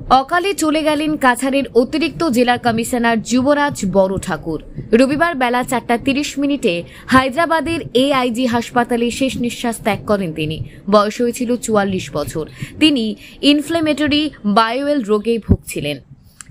অকালে চলে গেলেন কাছাড়ের অতিরিক্ত জেলা কমিশনার যুবরাজ বড় ঠাকুর। রবিবার বেলা 4:30 হায়দ্রাবাদের এআইজি হাসপাতালে শেষ নিঃশ্বাস ত্যাগ করেন তিনি। বয়স হয়েছিল 44 বছর। তিনি ইনফ্লেমেটরি বায়োয়েল রোগে ভুগছিলেন।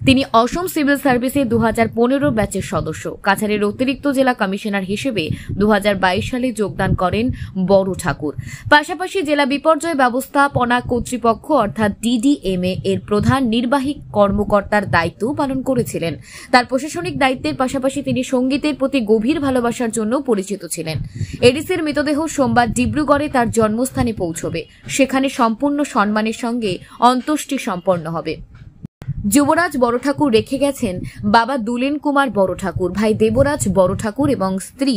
তিনি অসম সিভিল সার্ভিসে 2015 ব্যাচের সদস্য। কাছাড়ের অতিরিক্ত জেলা কমিশনার হিসেবে 2022 সালে যোগদান করেন বড় ঠাকুর। পাশাপাশি জেলা বিপর্যয় ব্যবস্থাপনা কর্তৃপক্ষ অর্থাৎ ডিডিএমএ এর প্রধান নির্বাহী কর্মকর্তার দায়িত্ব পালন করেছিলেন। তার প্রশাসনিক দায়িত্বের পাশাপাশি তিনি সঙ্গীতের প্রতি গভীর ভালোবাসার জন্য পরিচিত ছিলেন। এডিসির মৃতদেহ সোমবার ডিব্রুগড়ে তার জন্মস্থানে পৌঁছবে। সেখানে সম্পূর্ণ সম্মানের সঙ্গে অন্ত্যেষ্টি সম্পন্ন হবে। যুবরাজ বড় ঠাকুর রেখে গেছেন বাবা দুলেন কুমার বড় ঠাকুর, ভাই দেবরাজ বড় ঠাকুর এবং স্ত্রী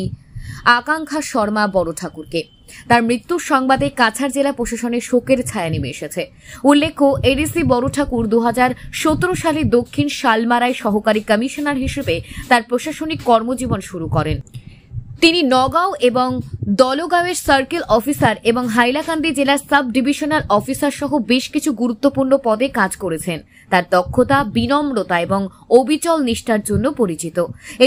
আকাঙ্ক্ষা শর্মা বড় ঠাকুরকে। তার মৃত্যুর সংবাদে কাছাড় জেলা প্রশাসনের শোকের ছায়া নেমে এসেছে। উল্লেখ্য, এডিসি বড় ঠাকুর 2017 সালে দক্ষিণ শালমারায় সহকারী কমিশনার হিসেবে তার প্রশাসনিক কর্মজীবন শুরু করেন। তিনি নগাঁও এবং দলগাঁওয়ের সার্কেল অফিসার এবং হাইলাকান্দি জেলার সাব ডিভিশনাল অফিসার সহ বেশ কিছু গুরুত্বপূর্ণ পদে কাজ করেছেন। তার দক্ষতা, বিনম্রতা এবং অবিচল নিষ্ঠার জন্য পরিচিত।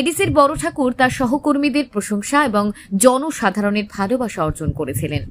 এডিসির বড় ঠাকুর তার সহকর্মীদের প্রশংসা এবং জনসাধারণের ভালোবাসা অর্জন করেছিলেন।